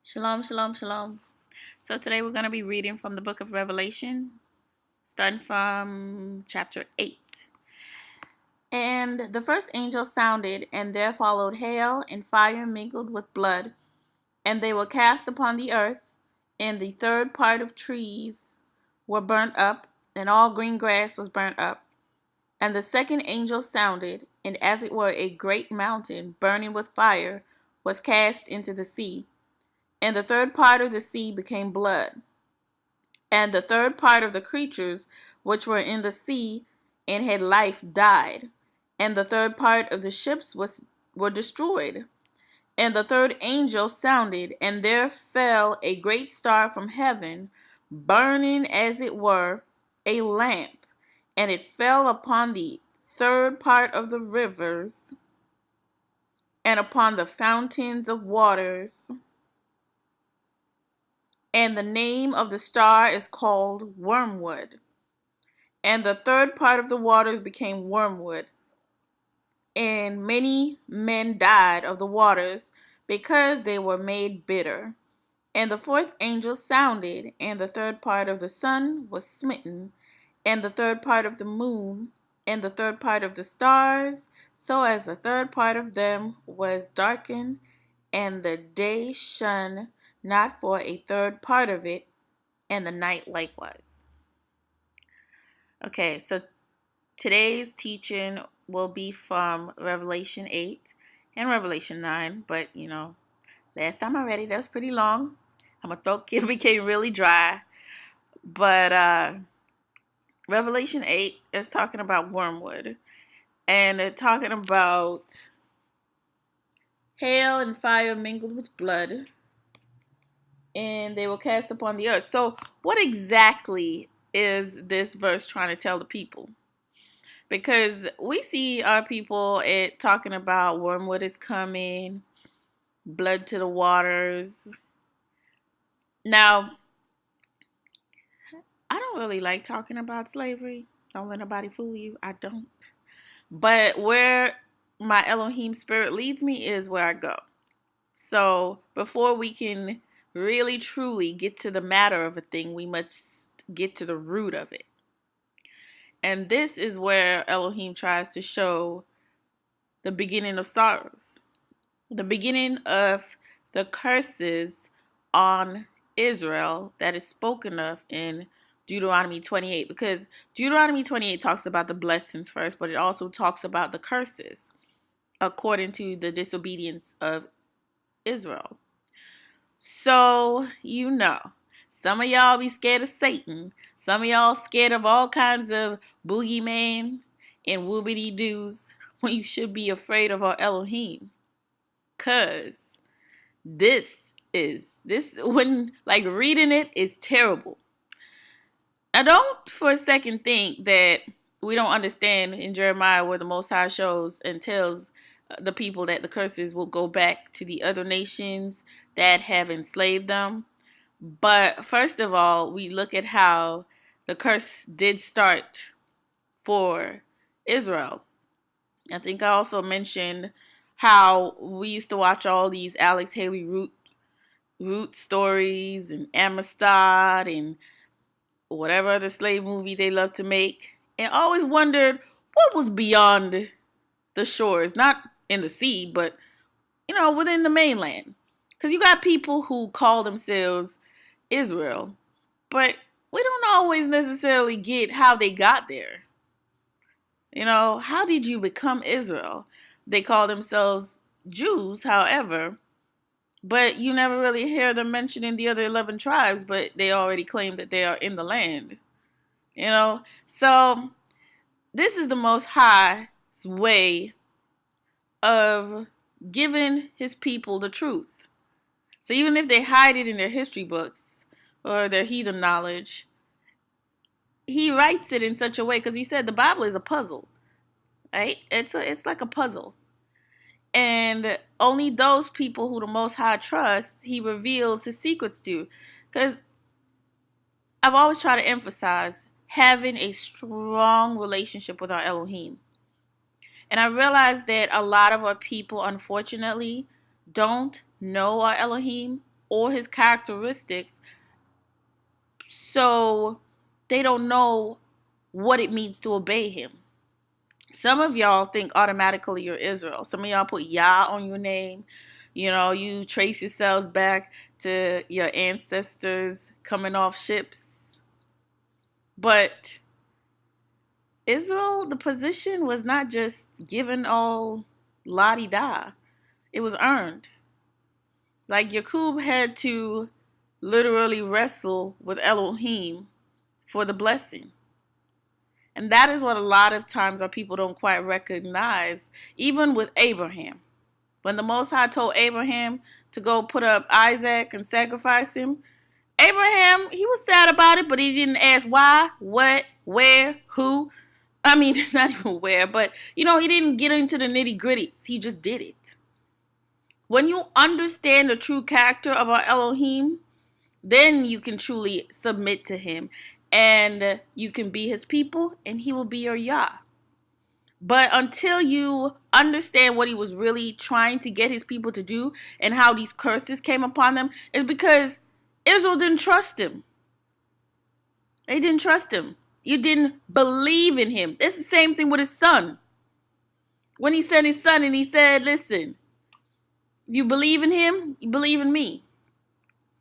Shalom, shalom, shalom. So today we're going to be reading from the book of Revelation, starting from chapter 8. And the first angel sounded, and there followed hail and fire mingled with blood, and they were cast upon the earth, and the third part of trees were burnt up, and all green grass was burnt up. And the second angel sounded, and as it were a great mountain burning with fire was cast into the sea. And the third part of the sea became blood. And the third part of the creatures which were in the sea and had life died. And the third part of the ships were destroyed. And the third angel sounded, and there fell a great star from heaven, burning as it were a lamp. And it fell upon the third part of the rivers, and upon the fountains of waters. And the name of the star is called Wormwood. And the third part of the waters became wormwood. And many men died of the waters, because they were made bitter. And the fourth angel sounded, and the third part of the sun was smitten, and the third part of the moon, and the third part of the stars, so as the third part of them was darkened, and the day shone not for a third part of it, and the night likewise. Okay, so today's teaching will be from Revelation 8 and Revelation 9, but last time I read it, that was pretty long. My throat became really dry. But Revelation 8 is talking about wormwood, and they're talking about hail and fire mingled with blood, and they will cast upon the earth. So what exactly is this verse trying to tell the people? Because we see our people talking about wormwood is coming, blood to the waters. Now, I don't really like talking about slavery. Don't let nobody fool you. I don't. But where my Elohim spirit leads me is where I go. So before we can really truly get to the matter of a thing, we must get to the root of it. And this is where Elohim tries to show the beginning of sorrows, the beginning of the curses on Israel that is spoken of in Deuteronomy 28, because Deuteronomy 28 talks about the blessings first, but it also talks about the curses according to the disobedience of Israel. So, some of y'all be scared of Satan. Some of y'all scared of all kinds of boogeyman and whoopity-doos when you should be afraid of our Elohim. Cause when reading it is terrible. I don't for a second think that we don't understand in Jeremiah where the Most High shows and tells the people that the curses will go back to the other nations that have enslaved them. But first of all, we look at how the curse did start for Israel. I think I also mentioned how we used to watch all these Alex Haley Root stories and Amistad and whatever other slave movie they love to make, and always wondered what was beyond the shores, not in the sea, but within the mainland. Because you got people who call themselves Israel, but we don't always necessarily get how they got there. How did you become Israel? They call themselves Jews, however, but you never really hear them mentioning the other 11 tribes, but they already claim that they are in the land. So this is the Most High's way of giving his people the truth. So even if they hide it in their history books or their heathen knowledge, he writes it in such a way, because he said the Bible is a puzzle, right? It's like a puzzle. And only those people who the Most High trusts, he reveals his secrets to. Because I've always tried to emphasize having a strong relationship with our Elohim. And I realize that a lot of our people, unfortunately, don't know our Elohim, all his characteristics, so they don't know what it means to obey him. Some of y'all think automatically you're Israel. Some of y'all put Yah on your name. You know, you trace yourselves back to your ancestors coming off ships. But Israel, the position was not just given all la-di-da. It was earned. Like Yaqub had to literally wrestle with Elohim for the blessing. And that is what a lot of times our people don't quite recognize, even with Abraham. When the Most High told Abraham to go put up Isaac and sacrifice him, Abraham, he was sad about it, but he didn't ask why, what, where, who. I mean, not even where, but, he didn't get into the nitty-gritties. He just did it. When you understand the true character of our Elohim, then you can truly submit to him. And you can be his people, and he will be your Yah. But until you understand what he was really trying to get his people to do and how these curses came upon them, is because Israel didn't trust him. They didn't trust him. You didn't believe in him. It's the same thing with his son. When he sent his son and he said, listen, you believe in him, you believe in me.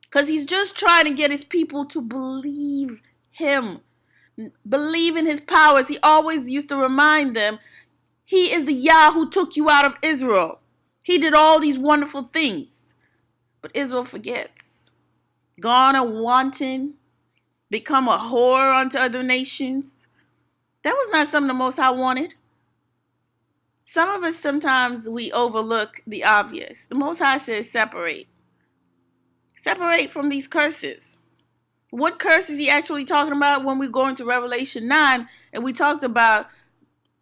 Because he's just trying to get his people to believe him. Believe in his powers. He always used to remind them, he is the Yah who took you out of Israel. He did all these wonderful things. But Israel forgets. Gone and wanton. Become a whore unto other nations. That was not something the Most High wanted. Some of us, sometimes we overlook the obvious. The Most High says separate. Separate from these curses. What curse is he actually talking about when we go into Revelation 9 and we talked about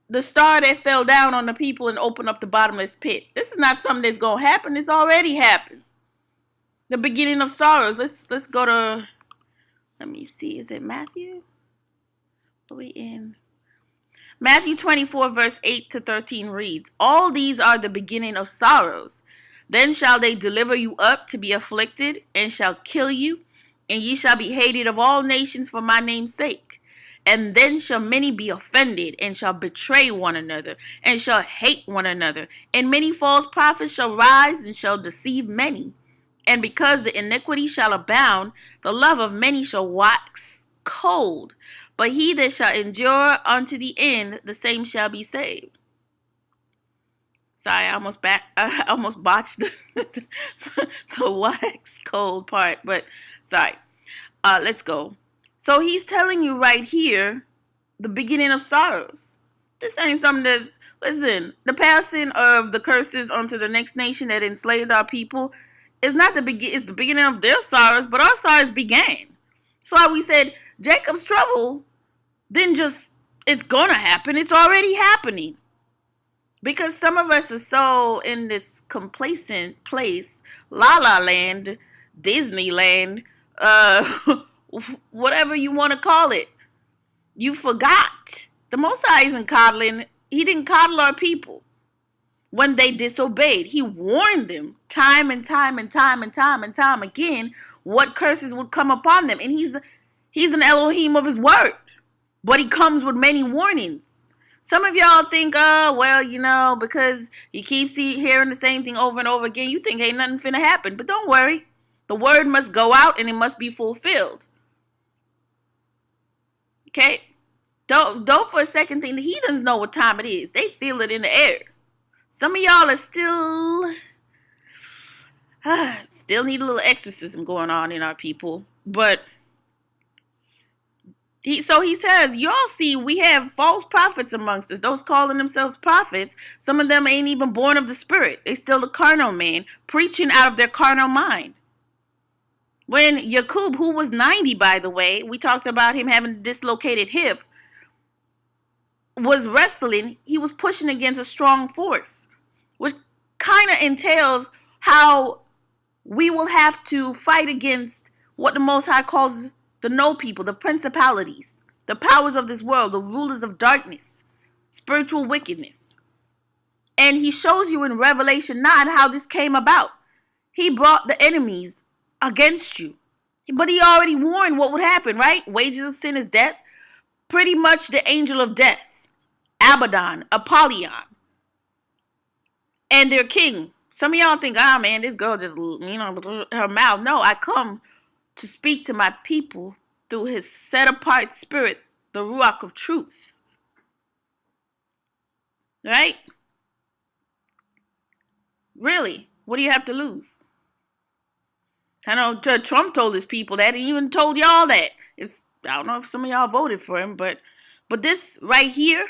the star that fell down on the people and opened up the bottomless pit? This is not something that's going to happen. It's already happened. The beginning of sorrows. Let's go to, let me see, is it Matthew? Are we in? Matthew 24 verse 8 to 13 reads, all these are the beginning of sorrows. Then shall they deliver you up to be afflicted, and shall kill you, and ye shall be hated of all nations for my name's sake. And then shall many be offended, and shall betray one another, and shall hate one another. And many false prophets shall rise, and shall deceive many. And because the iniquity shall abound, the love of many shall wax cold. But he that shall endure unto the end, the same shall be saved. Sorry, I almost botched the wax cold part, but sorry. Let's go. So he's telling you right here, the beginning of sorrows. This ain't something that's, listen, the passing of the curses onto the next nation that enslaved our people is not it's the beginning of their sorrows, but our sorrows began. So why we said Jacob's trouble didn't just, it's gonna happen, it's already happening. Because some of us are so in this complacent place, La La Land, Disneyland, whatever you want to call it. You forgot. The Most High isn't coddling. He didn't coddle our people when they disobeyed. He warned them time and time again what curses would come upon them. And he's an Elohim of his word. But he comes with many warnings. Some of y'all think, because you keep hearing the same thing over and over again, you think ain't nothing finna happen. But don't worry. The word must go out and it must be fulfilled. Okay? Don't for a second think the heathens know what time it is. They feel it in the air. Some of y'all are still need a little exorcism going on in our people. But he says, y'all see, we have false prophets amongst us, those calling themselves prophets. Some of them ain't even born of the spirit. They still a carnal man, preaching out of their carnal mind. When Yaqub, who was 90, by the way, we talked about him having a dislocated hip, was wrestling, he was pushing against a strong force, which kind of entails how we will have to fight against what the Most High calls the no people, the principalities, the powers of this world, the rulers of darkness, spiritual wickedness. And he shows you in Revelation 9 how this came about. He brought the enemies against you. But he already warned what would happen, right? Wages of sin is death. Pretty much the angel of death, Abaddon, Apollyon, and their king. Some of y'all think, man, this girl just, her mouth. No, I come to speak to my people through his set-apart spirit, the Ruach of truth. Right? Really? What do you have to lose? I know Trump told his people that. He even told y'all that. I don't know if some of y'all voted for him, but this right here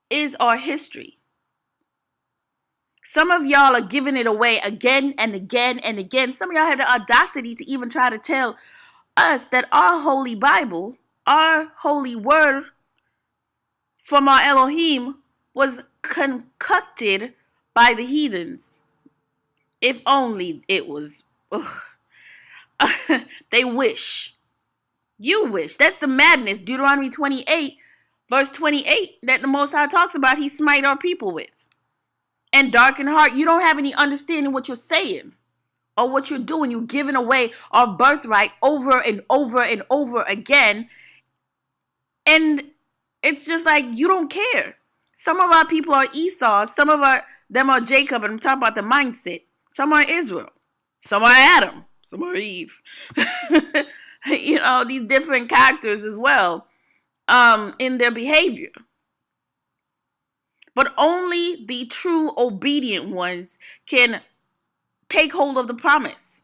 is our history. Some of y'all are giving it away again and again and again. Some of y'all had the audacity to even try to tell us that our holy Bible, our holy word from our Elohim, was concocted by the heathens. If only it was. They wish. You wish. That's the madness. Deuteronomy 28, verse 28, that the Most High talks about, he smite our people with. And darken heart. You don't have any understanding what you're saying or what you're doing. You're giving away our birthright over and over and over again. And it's just like, you don't care. Some of our people are Esau. Some of them are Jacob. And I'm talking about the mindset. Some are Israel. Some are Adam. Some are Eve. These different characters as well in their behavior. But only the true obedient ones can take hold of the promise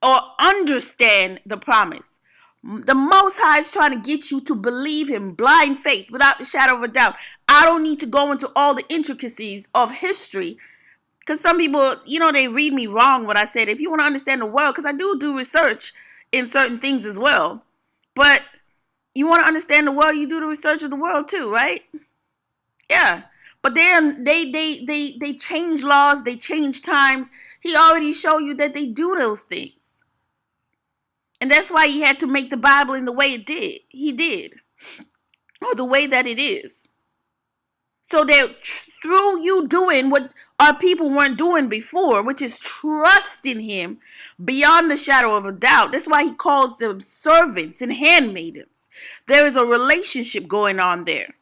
or understand the promise. The Most High is trying to get you to believe him, blind faith, without the shadow of a doubt. I don't need to go into all the intricacies of history, because some people, they read me wrong when I said, if you want to understand the world, because I do research in certain things as well. But you want to understand the world, you do the research of the world too, right? Yeah. But they change laws, they change times. He already showed you that they do those things. And that's why he had to make the Bible in the way it did. He did. Or the way that it is. So that through you doing what our people weren't doing before, which is trusting him beyond the shadow of a doubt. That's why he calls them servants and handmaidens. There is a relationship going on there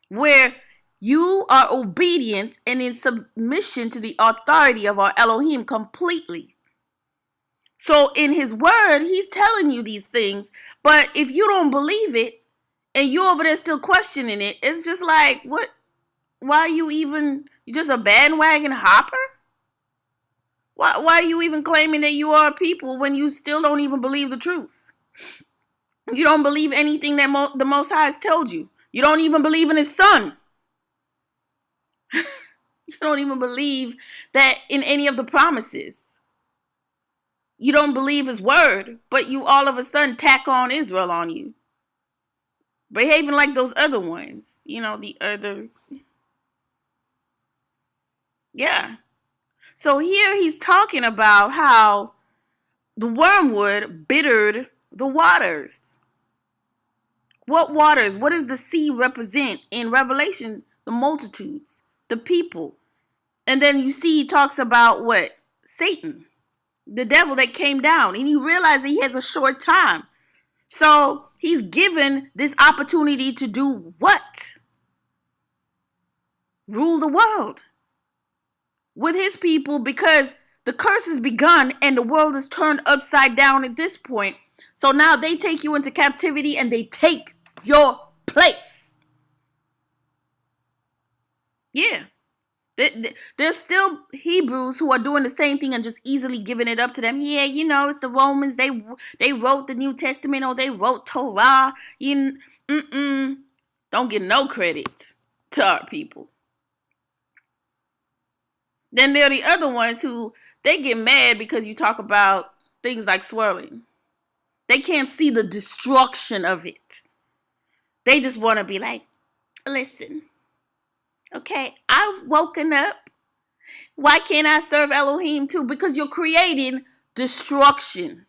where you are obedient and in submission to the authority of our Elohim completely. So in his word, he's telling you these things. But if you don't believe it and you're over there still questioning it, it's just like, what? Why are you even, you just a bandwagon hopper? Why are you even claiming that you are a people when you still don't even believe the truth? You don't believe anything that the Most High has told you. You don't even believe in his son. You don't even believe that in any of the promises. You don't believe his word, but you all of a sudden tack on Israel on you. Behaving like those other ones. The others. Yeah. So here he's talking about how the wormwood bittered the waters. What waters? What does the sea represent in Revelation? The multitudes, the people. And then you see he talks about what? Satan, the devil that came down. And you realize that he has a short time. So he's given this opportunity to do what? Rule the world with his people, because the curse has begun and the world is turned upside down at this point. So now they take you into captivity and they take your place. Yeah. There's still Hebrews who are doing the same thing and just easily giving it up to them. Yeah, it's the Romans. They wrote the New Testament, or they wrote Torah. Don't get no credit to our people. Then there are the other ones who, they get mad because you talk about things like swirling. They can't see the destruction of it. They just want to be like, listen, okay, I've woken up. Why can't I serve Elohim too? Because you're creating destruction.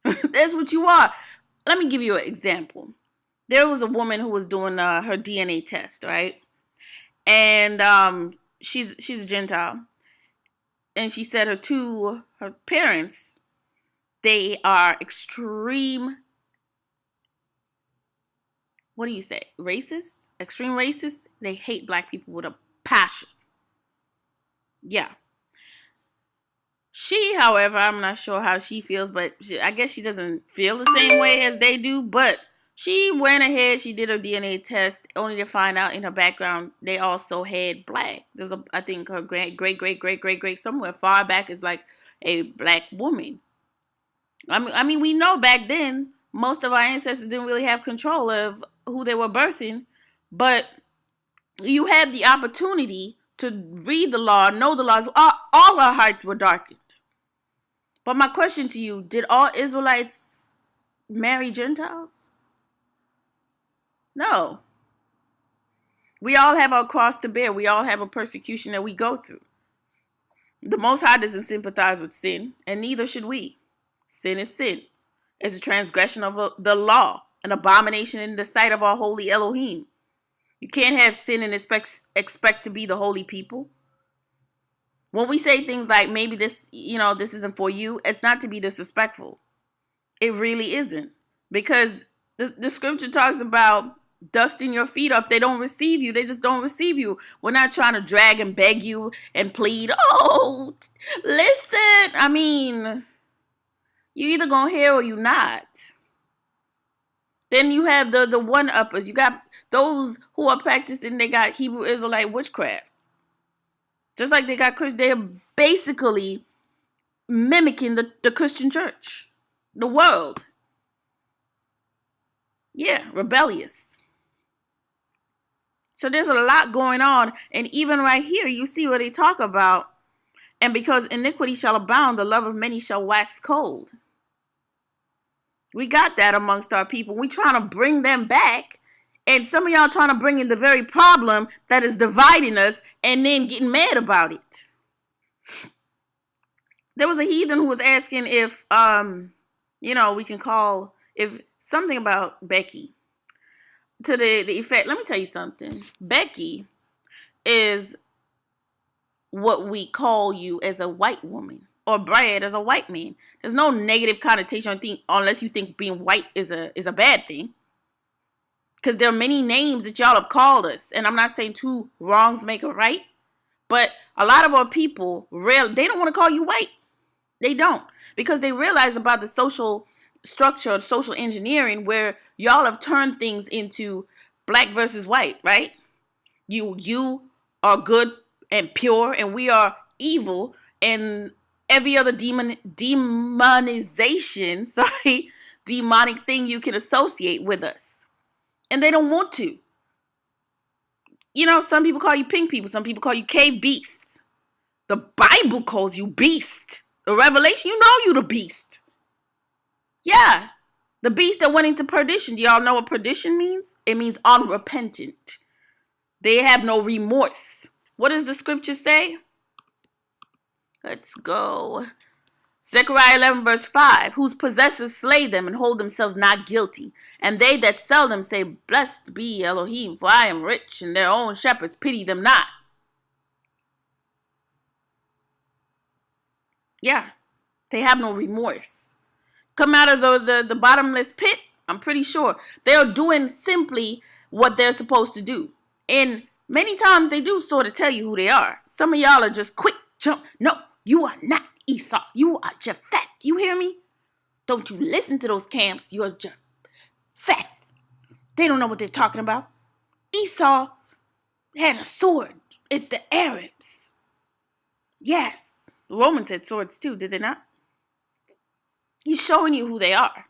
That's what you are. Let me give you an example. There was a woman who was doing her DNA test, right? And she's a Gentile. And she said her parents They are extreme, what do you say, racist? Extreme racist. They hate black people with a passion. Yeah. She, however, I'm not sure how she feels, but I guess she doesn't feel the same way as they do. But she went ahead, she did a DNA test, only to find out in her background they also had black. There's I think her great, somewhere far back is like a black woman. I mean, we know back then most of our ancestors didn't really have control of who they were birthing, but you had the opportunity to read the law, know the laws. All our hearts were darkened. But my question to you, did all Israelites marry Gentiles? No. We all have our cross to bear. We all have a persecution that we go through. The Most High doesn't sympathize with sin, and neither should we. Sin is sin. It's a transgression of the law, an abomination in the sight of our holy Elohim. You can't have sin and expect to be the holy people. When we say things like, maybe this, this isn't for you, it's not to be disrespectful. It really isn't. Because the scripture talks about dusting your feet off. They don't receive you. They just don't receive you. We're not trying to drag and beg you and plead. Oh, listen. I mean, you either gonna hear or you not. Then you have the one-uppers. You got those who are practicing, they got Hebrew Israelite witchcraft. Just like they got Christian, they're basically mimicking the Christian church. The world. Yeah, rebellious. So there's a lot going on. And even right here, you see what they talk about. And because iniquity shall abound, the love of many shall wax cold. We got that amongst our people. We trying to bring them back. And some of y'all trying to bring in the very problem that is dividing us and then getting mad about it. There was a heathen who was asking if, we can call, if something about Becky. To the effect, let me tell you something. Becky is what we call you as a white woman. Or Brad as a white man. There's no negative connotation unless you think being white is a bad thing. Because there are many names that y'all have called us. And I'm not saying two wrongs make a right. But a lot of our people, they don't want to call you white. They don't. Because they realize about the social structure, social engineering, where y'all have turned things into black versus white, right? You are good and pure, and we are evil, and every other demonization, demonic thing you can associate with us. And they don't want to. Some people call you pink people. Some people call you cave beasts. The Bible calls you beast. The Revelation, you the beast. Yeah. The beast that went into perdition. Do y'all know what perdition means? It means unrepentant. They have no remorse. What does the scripture say? Let's go. Zechariah 11 verse 5. Whose possessors slay them and hold themselves not guilty. And they that sell them say, blessed be Elohim, for I am rich, and their own shepherds pity them not. Yeah, they have no remorse. Come out of the bottomless pit, I'm pretty sure. They're doing simply what they're supposed to do. And many times they do sort of tell you who they are. Some of y'all are just quick jump. No, you are not Esau. You are Japheth. You hear me? Don't you listen to those camps. You are Japheth. They don't know what they're talking about. Esau had a sword. It's the Arabs. Yes. The Romans had swords too, did they not? He's showing you who they are.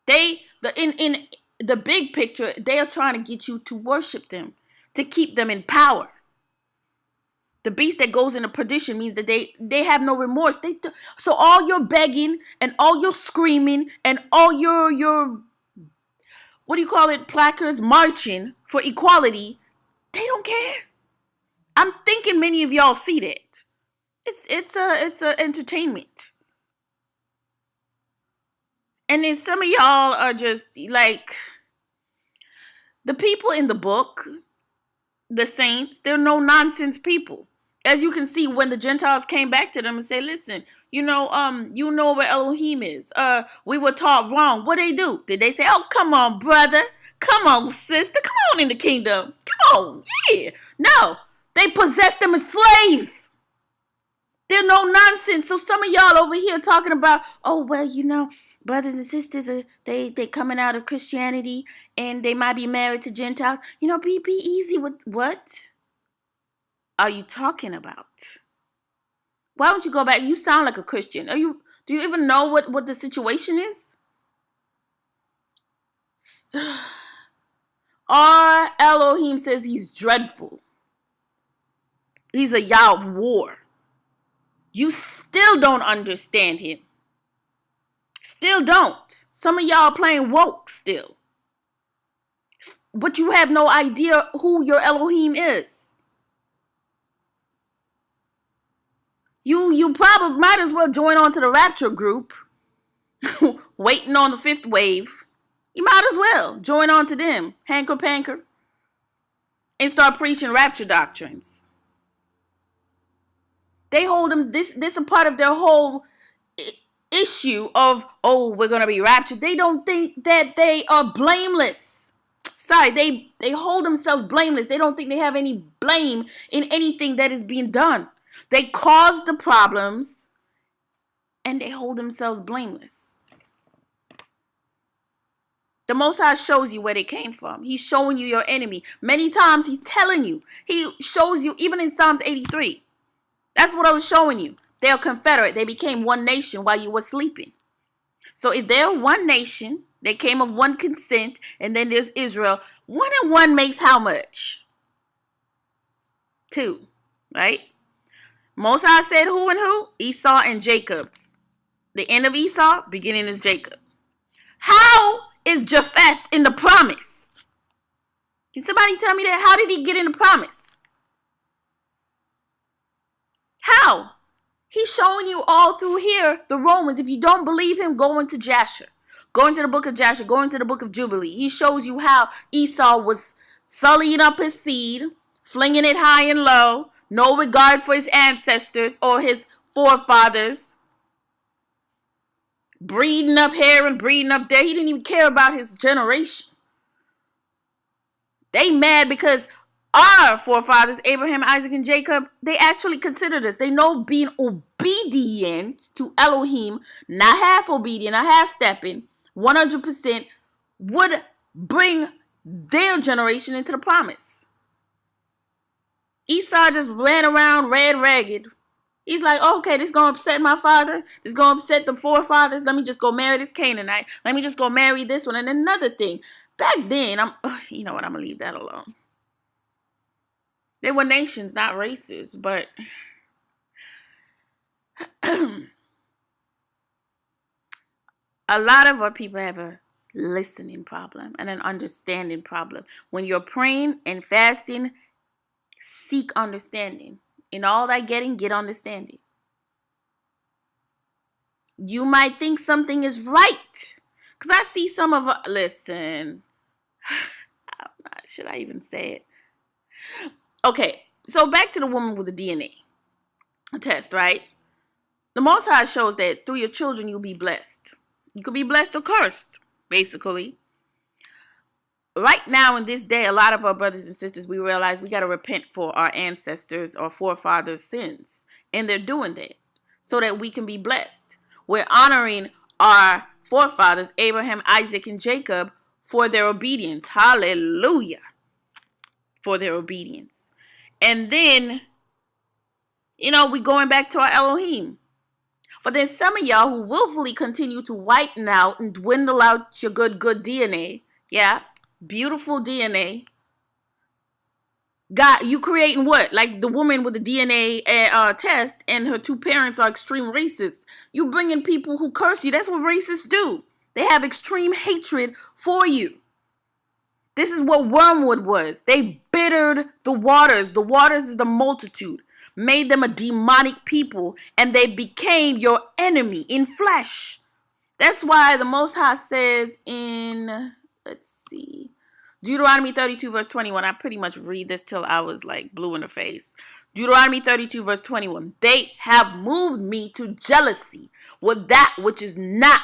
In the big picture, they are trying to get you to worship them, to keep them in power. The beast that goes into perdition means that they have no remorse. So all your begging and all your screaming and all your what do you call it, placards marching for equality, they don't care. I'm thinking many of y'all see that. It's a entertainment. And then some of y'all are just like the people in the book, the saints, they're no nonsense people. As you can see, when the Gentiles came back to them and say, listen, You know where Elohim is. We were taught wrong. What they do? Did they say, oh, come on, brother. Come on, sister. Come on in the kingdom. Come on. Yeah. No. They possessed them as slaves. They're no nonsense. So some of y'all over here talking about, oh, well, brothers and sisters, they coming out of Christianity and they might be married to Gentiles. Be easy with what are you talking about? Why don't you go back? You sound like a Christian. Do you even know what the situation is? Our Elohim says he's dreadful. He's a Yah of war. You still don't understand him. Still don't. Some of y'all playing woke still. But you have no idea who your Elohim is. You probably might as well join on to the rapture group. Waiting on the fifth wave. You might as well join on to them. Hanker panker. And start preaching rapture doctrines. They hold them, this a part of their whole issue of, oh, we're going to be raptured. They don't think that they are blameless. Sorry, they hold themselves blameless. They don't think they have any blame in anything that is being done. They cause the problems and they hold themselves blameless. The Most High shows you where they came from. He's showing you your enemy. Many times he's telling you. He shows you, even in Psalms 83. That's what I was showing you. They're confederate. They became one nation while you were sleeping. So if they're one nation, they came of one consent, and then there's Israel. 1 and 1 makes how much? 2, right? Most High said who and who? Esau and Jacob. The end of Esau, beginning is Jacob. How is Japheth in the promise? Can somebody tell me that? How did he get in the promise? How? He's showing you all through here, the Romans. If you don't believe him, go into Jasher. Go into the book of Jasher. Go into the book of Jubilee. He shows you how Esau was sullying up his seed, flinging it high and low, no regard for his ancestors or his forefathers, breeding up here and breeding up there. He didn't even care about his generation. They mad because our forefathers, Abraham, Isaac, and Jacob, they actually considered us. They know being obedient to Elohim, not half obedient, not half stepping, 100% would bring their generation into the promise. Esau just ran around red ragged. He's like, oh, okay, this is going to upset my father. This is going to upset the forefathers. Let me just go marry this Canaanite. Let me just go marry this one. And another thing, back then, you know what, I'm going to leave that alone. They were nations, not races, but a lot of our people have a listening problem and an understanding problem. When you're praying and fasting, seek understanding. In all that getting, get understanding. You might think something is right. Because I see some of listen, should I even say it? Okay, so back to the woman with the DNA test, right? The Most High shows that through your children, you'll be blessed. You could be blessed or cursed, basically. Right now in this day, a lot of our brothers and sisters, we realize we got to repent for our ancestors or forefathers' sins. And they're doing that so that we can be blessed. We're honoring our forefathers, Abraham, Isaac, and Jacob, for their obedience. Hallelujah. For their obedience. And then, we going back to our Elohim. But then some of y'all who willfully continue to whiten out and dwindle out your good DNA, yeah, beautiful DNA, you creating what? Like the woman with the DNA test and her 2 parents are extreme racists. You bringing people who curse you. That's what racists do. They have extreme hatred for you. This is what Wormwood was. They bittered the waters. The waters is the multitude. Made them a demonic people. And they became your enemy in flesh. That's why the Most High says in, Deuteronomy 32 verse 21. I pretty much read this till I was like blue in the face. Deuteronomy 32 verse 21. They have moved me to jealousy with that which is not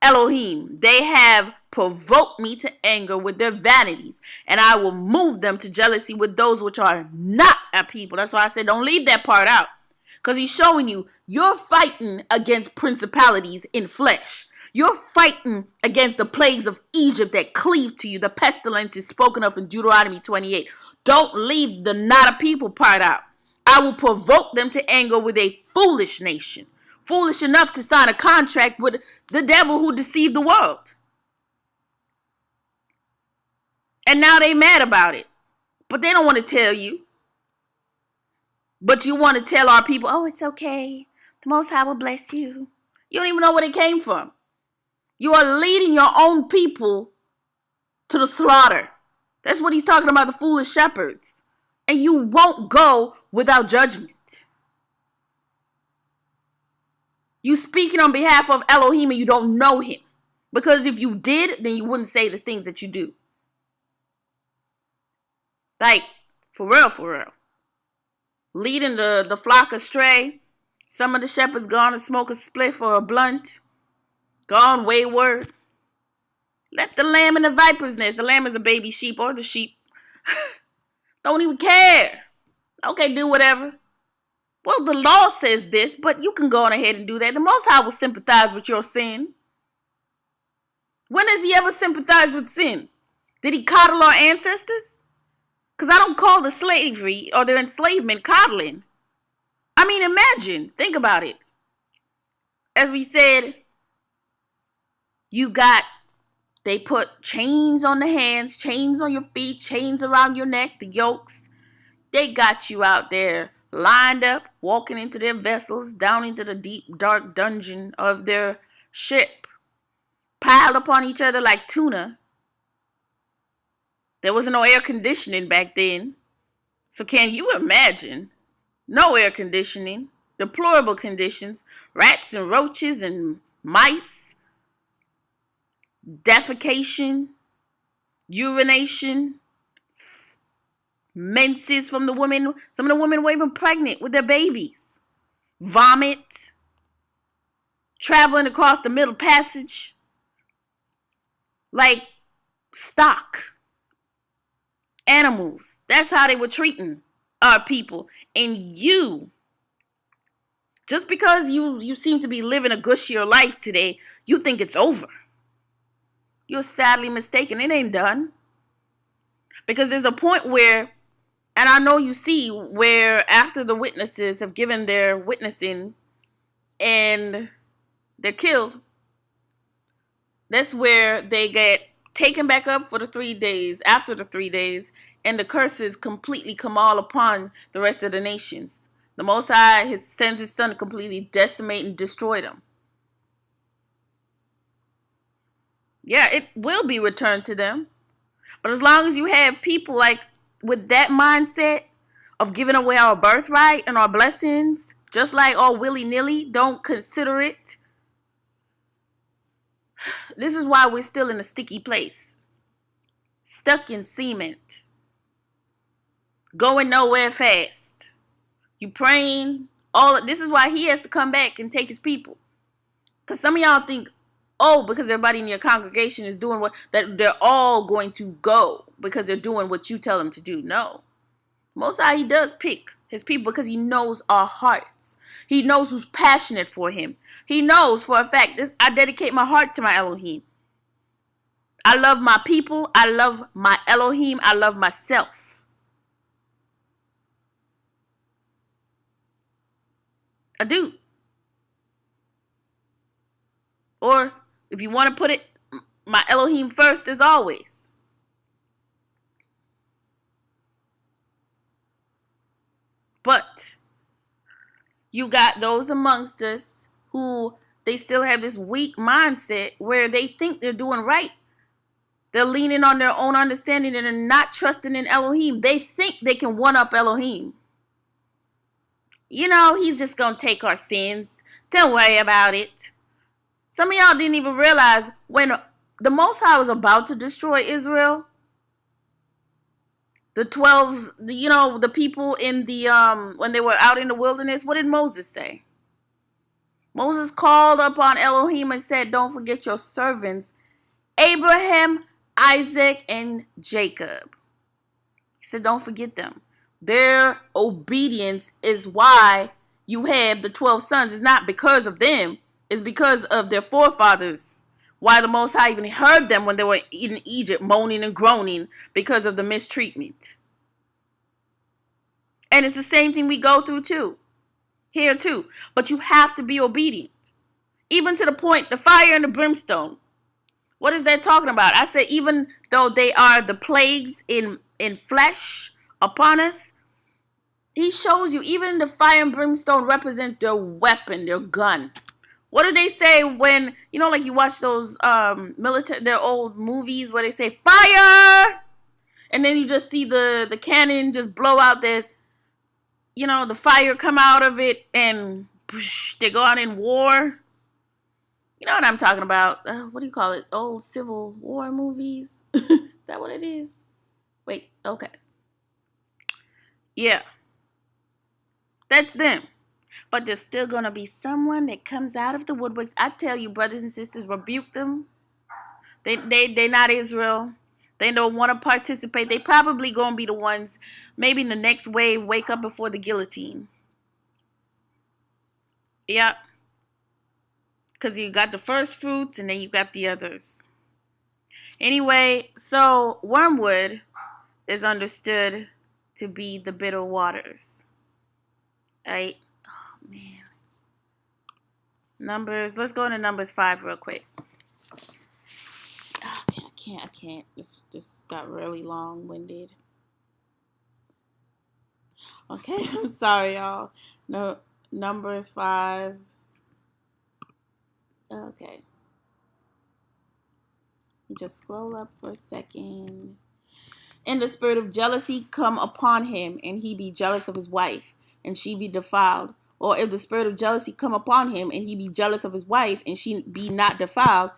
Elohim. They have provoked me to anger with their vanities, and I will move them to jealousy with those which are not a people. That's why I said don't leave that part out. Because he's showing you you're fighting against principalities in flesh. You're fighting against the plagues of Egypt that cleave to you. The pestilence is spoken of in Deuteronomy 28. Don't leave the not a people part out. I will provoke them to anger with a foolish nation. Foolish enough to sign a contract with the devil who deceived the world. And now they mad about it. But they don't want to tell you. But you want to tell our people, oh, it's okay. The Most High will bless you. You don't even know where it came from. You are leading your own people to the slaughter. That's what he's talking about, the foolish shepherds. And you won't go without judgment. You speaking on behalf of Elohim and you don't know him. Because if you did, then you wouldn't say the things that you do. Like, for real, for real. Leading the flock astray. Some of the shepherds gone to smoke a spliff or a blunt. Gone wayward. Let the lamb in the viper's nest. The lamb is a baby sheep or the sheep. Don't even care. Okay, do whatever. Well, the law says this, but you can go on ahead and do that. The Most High will sympathize with your sin. When has he ever sympathized with sin? Did he coddle our ancestors? Because I don't call the slavery or their enslavement coddling. I mean, imagine. Think about it. As we said, they put chains on the hands, chains on your feet, chains around your neck, the yokes. They got you out there lined up, walking into their vessels, down into the deep, dark dungeon of their ship, piled upon each other like tuna. There wasn't no air conditioning back then. So can you imagine? No air conditioning, deplorable conditions, rats and roaches and mice, defecation, urination, menses from the women. Some of the women were even pregnant with their babies. Vomit, traveling across the Middle Passage like stock. Animals. That's how they were treating our people. And you, just because you seem to be living a gushier life today, you think it's over. You're sadly mistaken. It ain't done. Because there's a point where, and I know you see, where after the witnesses have given their witnessing and they're killed, that's where they get taken back up for the 3 days, after the 3 days, and the curses completely come all upon the rest of the nations. The Most High sends his son to completely decimate and destroy them. Yeah, it will be returned to them. But as long as you have people like with that mindset of giving away our birthright and our blessings, just like all willy-nilly, don't consider it. This is why we're still in a sticky place. Stuck in cement. Going nowhere fast. You praying. This is why he has to come back and take his people. Because some of y'all think, oh, because everybody in your congregation is doing that they're all going to go because they're doing what you tell them to do. No. Most High, he does pick his people because he knows our hearts. He knows who's passionate for him. He knows for a fact, I dedicate my heart to my Elohim. I love my people. I love my Elohim. I love myself. I do. Or if you want to put it, my Elohim first as always. But you got those amongst us who they still have this weak mindset where they think they're doing right. They're leaning on their own understanding and they're not trusting in Elohim. They think they can one-up Elohim. You know, he's just going to take our sins. Don't worry about it. Some of y'all didn't even realize when the Most High was about to destroy Israel, The 12, the people in the, when they were out in the wilderness, what did Moses say? Moses called upon Elohim and said, don't forget your servants, Abraham, Isaac, and Jacob. He said, don't forget them. Their obedience is why you have the 12 sons. It's not because of them. It's because of their forefathers. Why the Most High even heard them when they were in Egypt, moaning and groaning because of the mistreatment. And it's the same thing we go through too. Here too. But you have to be obedient. Even to the point, the fire and the brimstone. What is that talking about? I say, even though they are the plagues in flesh upon us, he shows you even the fire and brimstone represents their weapon, their gun. What do they say when, like you watch those their old movies where they say fire, and then you just see the cannon just blow out the fire come out of it, and they go out in war. You know what I'm talking about? What do you call it? Old Civil War movies? Is that what it is? Wait, okay. Yeah. That's them. But there's still going to be someone that comes out of the woodworks. I tell you, brothers and sisters, rebuke them. They're not Israel. They don't want to participate. They probably going to be the ones, maybe in the next wave, wake up before the guillotine. Yep. Because you got the first fruits and then you got the others. Anyway, so Wormwood is understood to be the bitter waters. Right? Oh, man. Numbers. Let's go into Numbers 5 real quick. Oh, I can't. This got really long-winded. Okay, I'm sorry, y'all. No, Numbers 5. Okay. Just scroll up for a second. And the spirit of jealousy come upon him, and he be jealous of his wife, and she be defiled. Or if the spirit of jealousy come upon him, and he be jealous of his wife, and she be not defiled,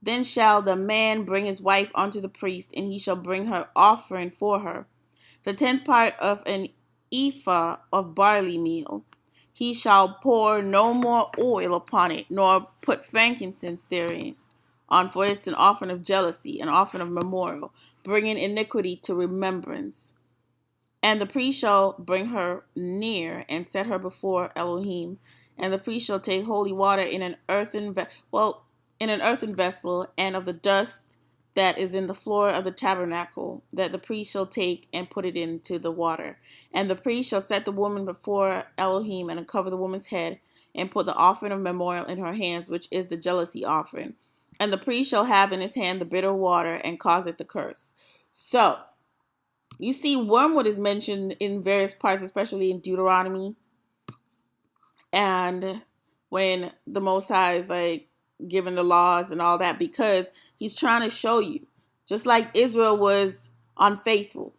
then shall the man bring his wife unto the priest, and he shall bring her offering for her. The 10th part of an ephah of barley meal. He shall pour no more oil upon it, nor put frankincense therein. For it's an offering of jealousy, an offering of memorial, bringing iniquity to remembrance. And the priest shall bring her near and set her before Elohim. And the priest shall take holy water in an earthen vessel, and of the dust that is in the floor of the tabernacle, that the priest shall take and put it into the water. And the priest shall set the woman before Elohim, and uncover the woman's head, and put the offering of memorial in her hands, which is the jealousy offering. And the priest shall have in his hand the bitter water, and cause it to curse. So, you see, wormwood is mentioned in various parts, especially in Deuteronomy. And when the Most High is like giving the laws and all that, because he's trying to show you, just like Israel was unfaithful.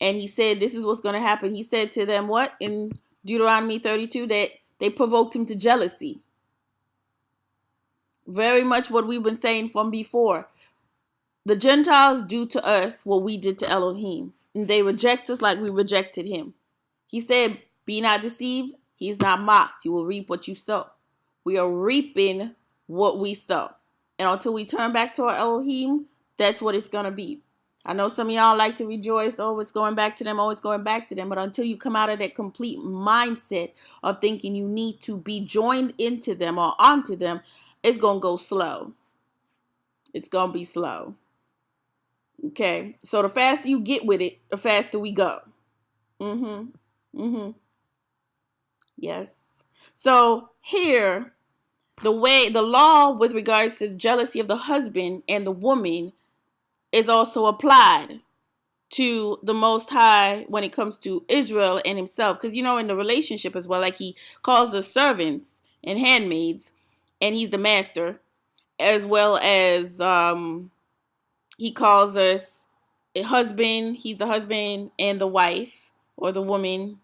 And he said, this is what's going to happen. He said to them, what? In Deuteronomy 32, that they provoked him to jealousy. Very much what we've been saying from before. The Gentiles do to us what we did to Elohim. And they reject us like we rejected him. He said, be not deceived. He is not mocked. You will reap what you sow. We are reaping what we sow. And until we turn back to our Elohim, that's what it's going to be. I know some of y'all like to rejoice, oh, it's going back to them, oh, it's going back to them. But until you come out of that complete mindset of thinking you need to be joined into them or onto them, it's going to go slow. It's going to be slow. Okay, so the faster you get with it, the faster we go. Yes. So here, the law with regards to the jealousy of the husband and the woman is also applied to the Most High when it comes to Israel and himself. Because, in the relationship as well, like he calls us servants and handmaids, and he's the master, as well as he calls us a husband. He's the husband and the wife, or the woman,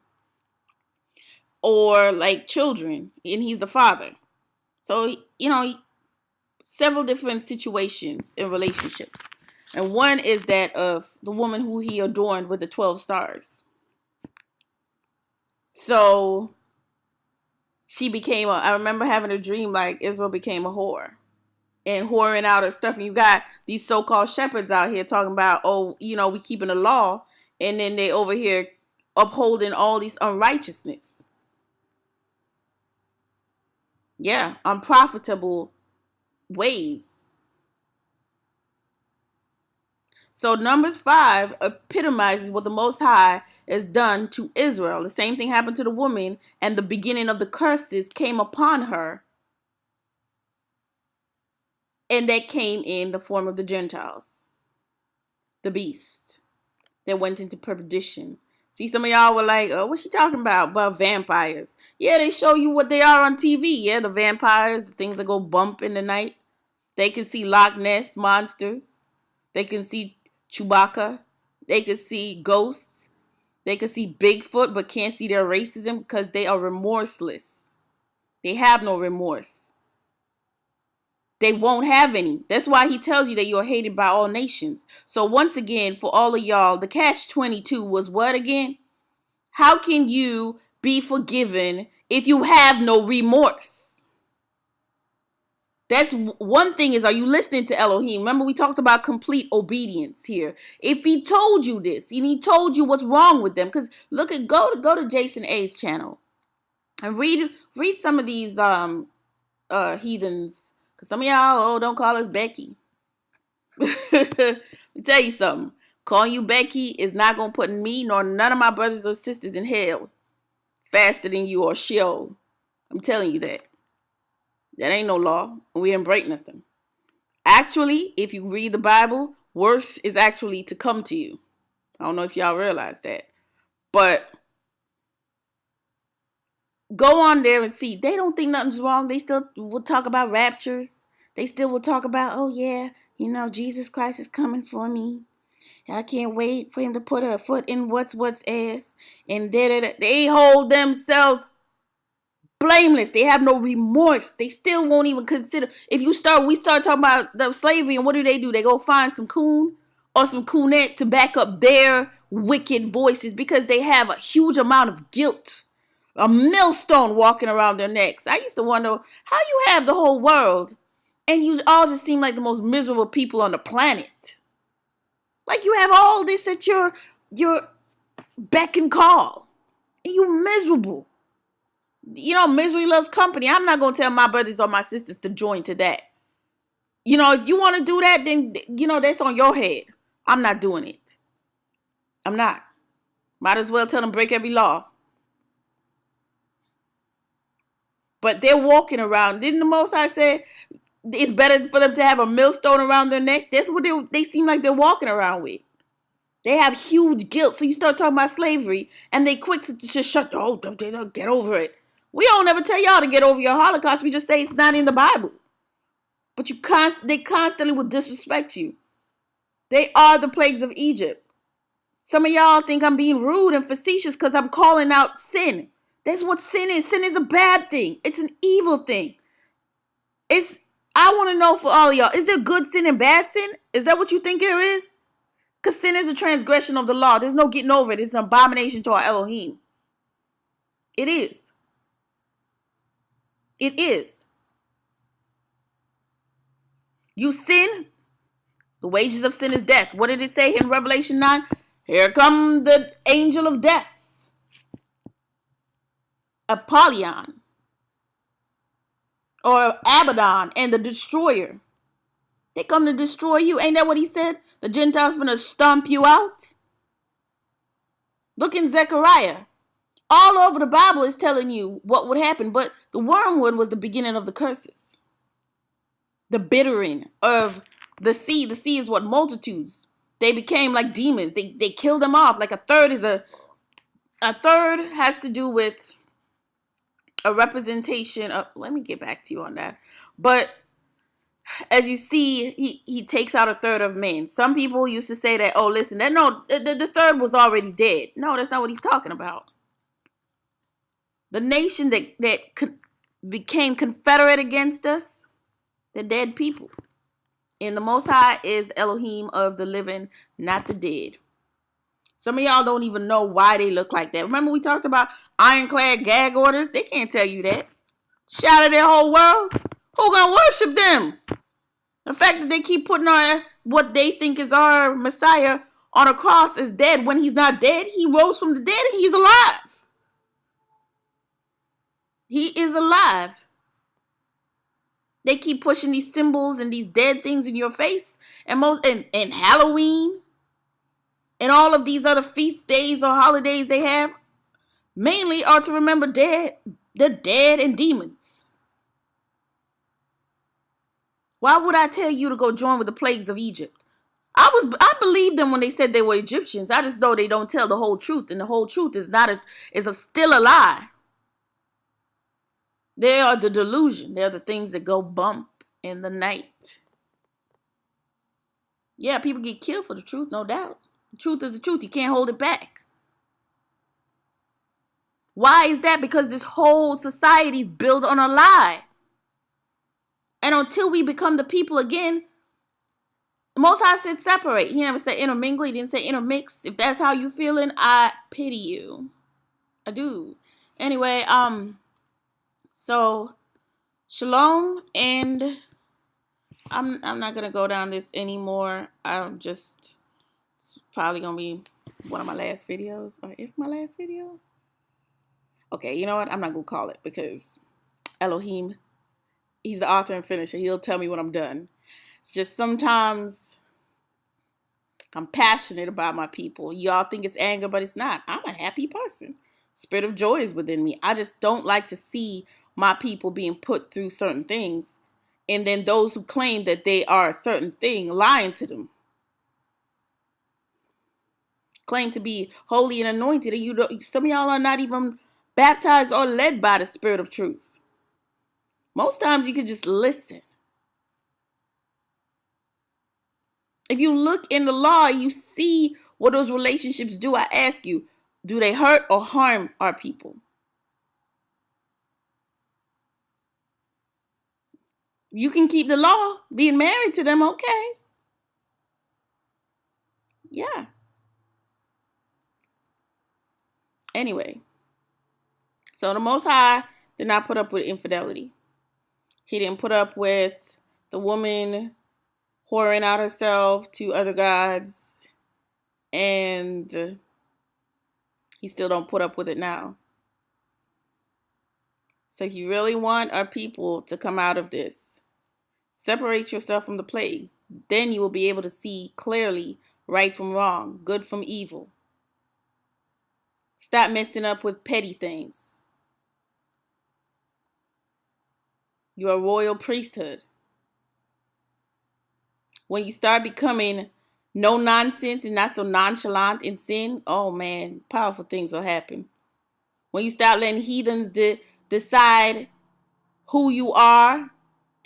or like children, and he's the father. So, several different situations in relationships. And one is that of the woman who he adorned with the 12 stars. So she became I remember having a dream like Israel became a whore and whoring out her stuff. And you got these so-called shepherds out here talking about, oh, we keeping the law. And then they over here upholding all these unrighteousness. Yeah, unprofitable ways. So Numbers 5 epitomizes what the Most High has done to Israel. The same thing happened to the woman, and the beginning of the curses came upon her, and that came in the form of the Gentiles, the beast that went into perdition. See, some of y'all were like, oh, what's she talking about? About vampires. Yeah, they show you what they are on TV. Yeah, the vampires, the things that go bump in the night. They can see Loch Ness monsters. They can see Chewbacca. They can see ghosts. They can see Bigfoot, but can't see their racism because they are remorseless. They have no remorse. They won't have any. That's why he tells you that you are hated by all nations. So once again, for all of y'all, the catch-22 was what again? How can you be forgiven if you have no remorse? That's one thing is, are you listening to Elohim? Remember we talked about complete obedience here. If he told you this and he told you what's wrong with them, because look at go to Jason A's channel and read some of these heathens. Cause some of y'all don't call us Becky. Let me tell you something. Calling you Becky is not gonna put me nor none of my brothers or sisters in hell faster than you or Sheol. I'm telling you that. That ain't no law. We didn't break nothing. Actually, if you read the Bible, worse is actually to come to you. I don't know if y'all realize that. But go on there and see. They don't think nothing's wrong. They still will talk about raptures. They still will talk about, oh yeah, Jesus Christ is coming for me. I can't wait for him to put a foot in what's ass. And they hold themselves blameless. They have no remorse. They still won't even consider. We start talking about the slavery, and what do? They go find some coon or some coonette to back up their wicked voices because they have a huge amount of guilt, a millstone walking around their necks. I used to wonder how you have the whole world and you all just seem like the most miserable people on the planet. Like you have all this at your beck and call, and you miserable. Misery loves company. I'm not going to tell my brothers or my sisters to join to that. If you want to do that, then, that's on your head. I'm not doing it. I'm not. Might as well tell them break every law. But they're walking around. Didn't the Most High say it's better for them to have a millstone around their neck? That's what they seem like they're walking around with. They have huge guilt. So you start talking about slavery, and they quick to just shut. Oh, don't get over it. We don't ever tell y'all to get over your Holocaust. We just say it's not in the Bible. But they constantly will disrespect you. They are the plagues of Egypt. Some of y'all think I'm being rude and facetious because I'm calling out sin. That's what sin is. Sin is a bad thing. It's an evil thing. I want to know for all of y'all, is there good sin and bad sin? Is that what you think there is? Because sin is a transgression of the law. There's no getting over it. It's an abomination to our Elohim. It is. It is. You sin, the wages of sin is death. What did it say in Revelation 9? Here come the angel of death. Apollyon. Or Abaddon and the destroyer. They come to destroy you. Ain't that what he said? The Gentiles finna stomp you out. Look in Zechariah. All over the Bible is telling you what would happen. But the wormwood was the beginning of the curses. The bittering of the sea. The sea is what? Multitudes. They became like demons. They killed them off. Like a third has to do with a representation of, let me get back to you on that. But as you see, he takes out a third of men. Some people used to say that, oh, listen, the third was already dead. No, that's not what he's talking about. The nation that became confederate against us, they're dead people And the Most High is Elohim of the living, not the dead. Some of y'all don't even know why they look like that. Remember we talked about ironclad gag orders? They can't tell you that. Shatter their whole world. Who gonna worship them? The fact that they keep putting on what they think is our Messiah on a cross is dead when he's not dead. He rose from the dead and he's alive. He is alive. They keep pushing these symbols and these dead things in your face. And Halloween and all of these other feast days or holidays they have mainly are to remember the dead and demons. Why would I tell you to go join with the plagues of Egypt? I believed them when they said they were Egyptians. I just know they don't tell the whole truth, and the whole truth is still a lie. They are the delusion. They're the things that go bump in the night. Yeah, people get killed for the truth, no doubt. The truth is the truth. You can't hold it back. Why is that? Because this whole society is built on a lie. And until we become the people again, the Most High said separate. He never said intermingle. He didn't say intermix. If that's how you feeling, I pity you. I do. Anyway, so shalom, and I'm not gonna go down this anymore. It's probably gonna be one of my last videos, or if my last video. Okay, you know what? I'm not gonna call it because Elohim, he's the author and finisher. He'll tell me when I'm done. It's just sometimes I'm passionate about my people. Y'all think it's anger, but it's not. I'm a happy person. Spirit of joy is within me. I just don't like to see my people being put through certain things, and then those who claim that they are a certain thing lying to them. Claim to be holy and anointed, and some of y'all are not even baptized or led by the Spirit of truth. Most times you can just listen. If you look in the law, you see what those relationships do. I ask you, do they hurt or harm our people? You can keep the law, being married to them, okay. Yeah. Anyway, so the Most High did not put up with infidelity. He didn't put up with the woman whoring out herself to other gods, and he still don't put up with it now. So if you really want our people to come out of this, separate yourself from the plagues. Then you will be able to see clearly right from wrong, good from evil. Stop messing up with petty things. You're a royal priesthood. When you start becoming no nonsense and not so nonchalant in sin, oh man, powerful things will happen. When you start letting heathens decide who you are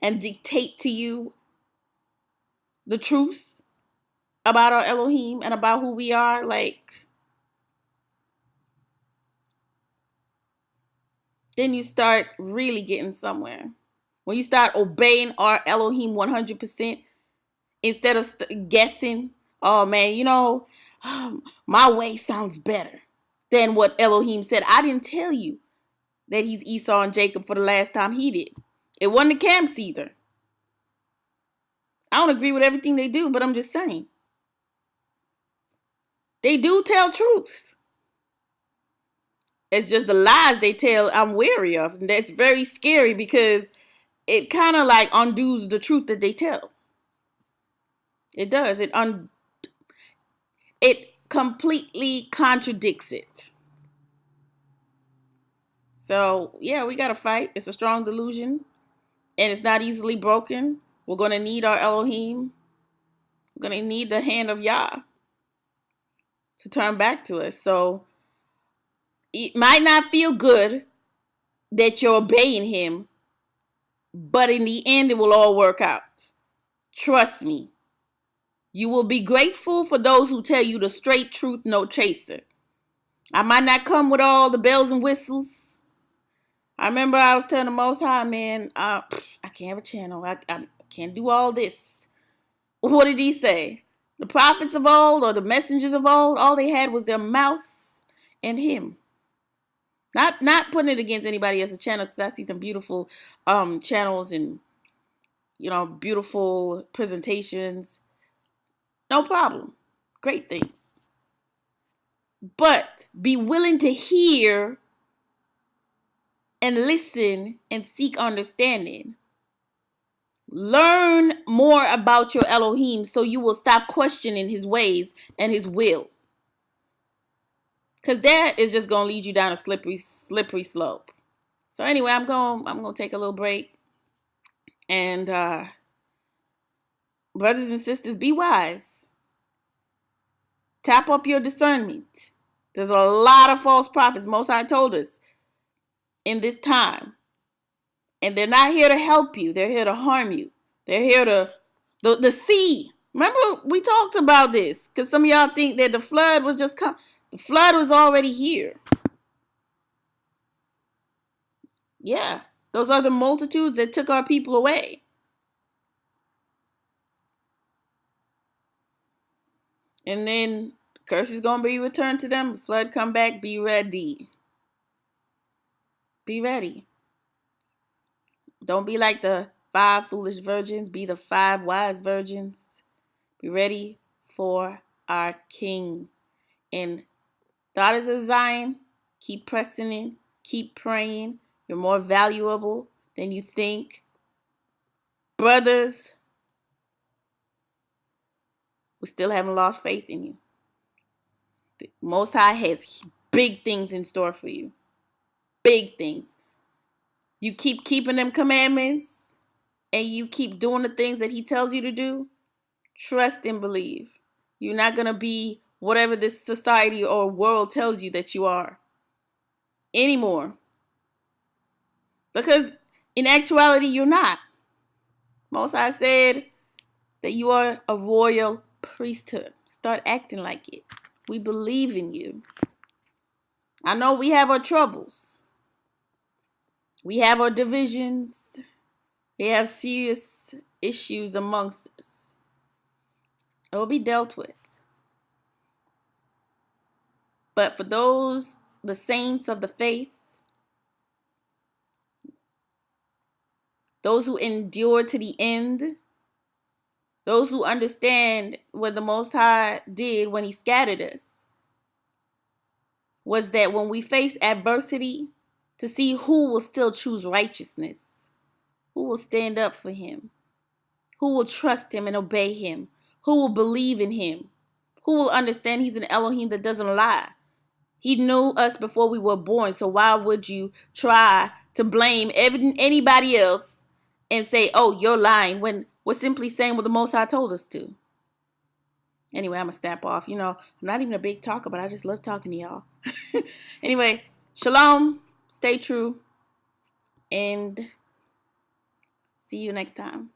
and dictate to you the truth about our Elohim and about who we are, then you start really getting somewhere. When you start obeying our Elohim 100%, instead of guessing, oh man, my way sounds better than what Elohim said. I didn't tell you that he's Esau and Jacob for the last time he did. It wasn't the camps either. I don't agree with everything they do, but I'm just saying. They do tell truth. It's just the lies they tell I'm wary of. And that's very scary because it kind of undoes the truth that they tell. It does. It completely contradicts it. So, yeah, we got to fight. It's a strong delusion, and it's not easily broken. We're going to need our Elohim. We're going to need the hand of Yah to turn back to us. So, it might not feel good that you're obeying him, but in the end, it will all work out. Trust me. You will be grateful for those who tell you the straight truth, no chaser. I might not come with all the bells and whistles. I remember I was telling the Most High, man, I can't have a channel. I can't do all this. What did he say? The prophets of old or the messengers of old, all they had was their mouth and him. Not putting it against anybody else's channel, because I see some beautiful channels and beautiful presentations. No problem. Great things. But be willing to hear and listen and seek understanding. Learn more about your Elohim so you will stop questioning his ways and his will. Because that is just going to lead you down a slippery slope. So anyway, I'm going to take a little break. And brothers and sisters, be wise. Tap up your discernment. There's a lot of false prophets, Most High told us, in this time. And they're not here to help you. They're here to harm you. They're here to the sea. Remember, we talked about this. Because some of y'all think that the flood was just come. The flood was already here. Yeah. Those are the multitudes that took our people away. And then curse is going to be returned to them. The flood come back. Be ready. Be ready. Don't be like the 5 foolish virgins. Be the 5 wise virgins. Be ready for our King. And daughters of Zion, keep pressing in. Keep praying. You're more valuable than you think. Brothers, we still haven't lost faith in you. The Most High has big things in store for you. Big things. You keep keeping them commandments and you keep doing the things that he tells you to do. Trust and believe. You're not going to be whatever this society or world tells you that you are anymore. Because in actuality, you're not. Most High said that you are a royal priesthood. Start acting like it. We believe in you. I know we have our troubles. We have our divisions. We have serious issues amongst us. It will be dealt with. But for those, the saints of the faith, those who endure to the end, those who understand what the Most High did when he scattered us, was that when we face adversity, to see who will still choose righteousness, who will stand up for him, who will trust him and obey him, who will believe in him, who will understand he's an Elohim that doesn't lie. He knew us before we were born, so why would you try to blame anybody else and say, oh, you're lying, when we're simply saying what the Most High told us to? Anyway, I'm going to snap off. I'm not even a big talker, but I just love talking to y'all. Anyway, shalom, stay true, and see you next time.